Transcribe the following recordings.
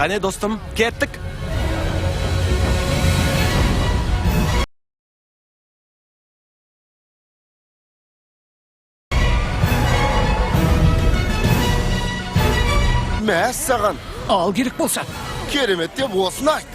Қане достым, кеттік. Мәс саған. Ал керек болса. Керемет деп осыны айт.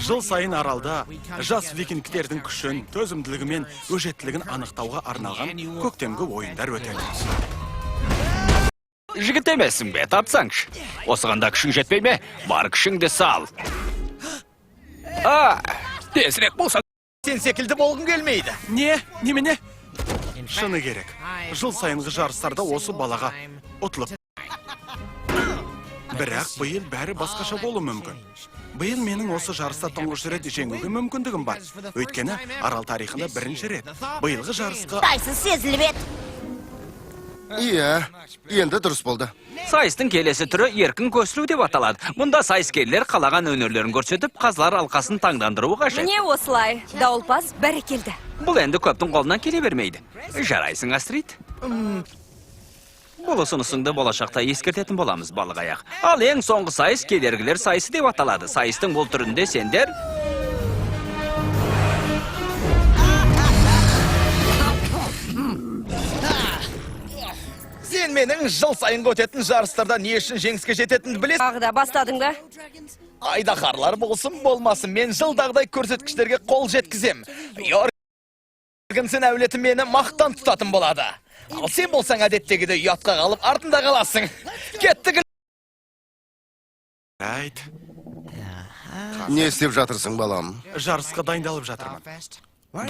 Жыл сайын аралда жас викингтердің күшін, төзімділігі мен өжеттілігін анықтауға арналған көктемгі ойындар өтеді. Жігіт емессің бе, тартсаңшы. Осығанда күшің жетпей ме? Бар күшіңді сал. Тезірек болса. Сен секілді болғың келмейді. Немене? Шыны керек. Жыл сайынғы жарыстарда осы балаға ұтылып. Бірақ биыл бәрі басқаша болу мүмкін. Биыл менің осы жарыста тұңғыш рет жеңуге мүмкіндігім бар. Өйткені арал тарихында бірінші рет. Биылғы жарысқа... Сайсыз сезіліп еді. Иә, енді дұрыс болды. Сайыстың келесі түрі еркін көсілу деп аталады. Мұнда сайыскерлер қалаған өнерлерін көрсетіп, қазылар алқасын таңдандыруы қажет. Міне осылай, дауылпаз бәрекелді. Бұл енді көптің қолынан келе бермейді. Жарайсың, Астрид. Бұл ұсынысыңды болашақта ескертетін боламыз, балық аяқ. Ал ең соңғы сайыс кедергілер сайысы деп аталады. Сайыстың бұл түрінде сендер... Сен менің жыл сайынғы өтетін жарыстарда не үшін жеңіске жететінді білесің? Ағыда бастадың ба? Айдаһарлар болсын болмасын, мен жылдағыдай көрсеткіштерге қол жеткізем. Йоргенсен әулеті мені мақтан тұтатын болады. Ал сен болсаң әдеттегіде ұятқа қалып, артында қаласың. Кеттік. Айт. Не істеп жатырсың, балам? Жарысқа дайындалып жатырмын.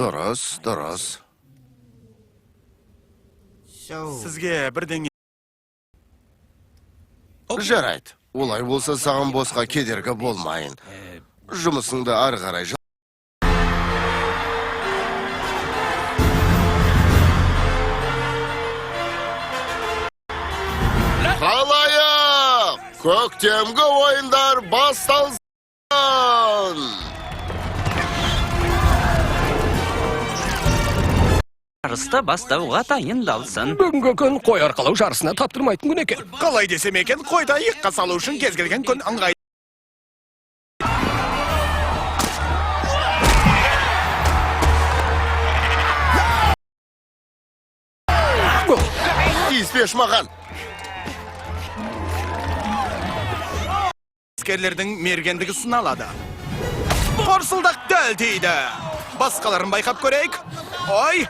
Дұрыс. Сізге бірдеңе... Жарайды. Олай болса саған босқа кедергі болмайын. Жұмысыңды ары қарай Қалайық! Көктемгі ойындар басталсын! Жарысты бастауға дайындалсын. Бүгінгі күн қой арқалау жарысына таптырмайтын күн екен. Қалай десем екен, қойда иыққа салу үшін кез келген күн ыңғай. Тиіспеш маған! Әскерлердің мергендігі сыналады. Қорсылдақ дәл тиді. Басқаларын байқап көрейік. Ой!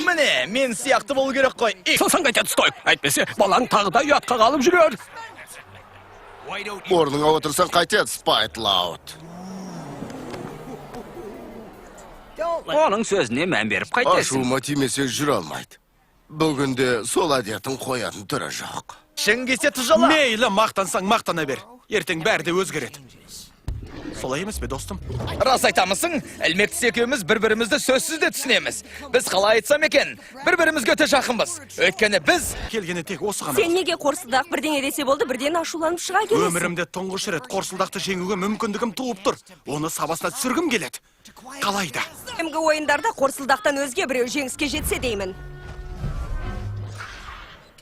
Міне, мен сияқты болу керек қой. Сосан қайтады стой. Әйтпесе, балаң тағы да ұятқа қалып жүрер. Орныңа отырсаң қайтеді, Спайтлаут. Оның сөзіне мән беріп қайтесің. Ашуыма тимесе жүре алмайды. Бүгінде сол әдетін қоятын түрі жоқ. Шың кесе тұжала. Мейлі мақтансаң мақтана бер. Ертең бәрі де өзгереді. Солай емес бе, достым? Рас айтамысың, әлмектісі екеуміз бір-бірімізді сөзсіз де түсінеміз. Біз қалай айтсам екен, бір-бірімізге өте жақынбыз. Өйткені біз... Келгені тек осы ғана. Сен неге қорсылдақ бірдеңе десе болды, бірден ашуланып шыға келесің? Өмірімде тұңғыш рет қорсылдақты жеңуге мүмкіндігім туып тұр. Оны сабасына түсіргім келеді. Қалайда? Көктемгі ойындарда қорсылдақтан өзге біреу жеңіске жетсе деймін.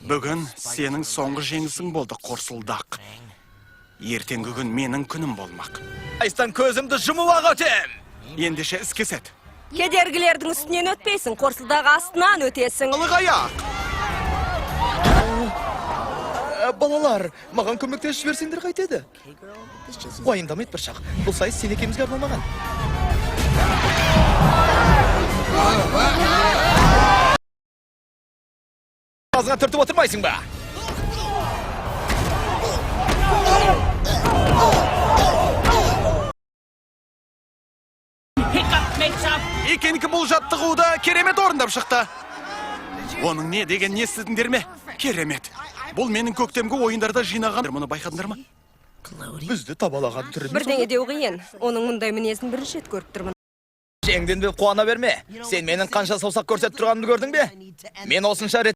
Бүгін сенің соңғы жеңісің болды, қорсылдақ. Ертеңгі күн менің күнім болмақ. Айстан көзімді жұмуақ өтем. Ендеше іскесет. Кедергілердің үстінен өтпейсің, қорсылдағы астынан өтесің. Ылық аяқ! Балалар, маған көмектесіп жіберсеңдер қайтеді? Уайымдамайды бір шақ. Бұл сайыс сен екеумізге арналмаған. Азыңа түртіп отырмайсың ба? Екенікі бұл жаттығуды керемет орындап шықты. Оның не деген не естідіңдер ме? Керемет. Бұл менің көктемгі ойындарда жинаған. Мұны байқадыңдар ма? Бізді табалаған түріміз. Бірдеңе деу қиын. Оның мұндай мінезін бірінші рет көріп тұрмын. Жеңден бе қуана берме. Сен менің қанша саусақ көрсетіп тұрғанымды көрдің бе? Мен осынша рет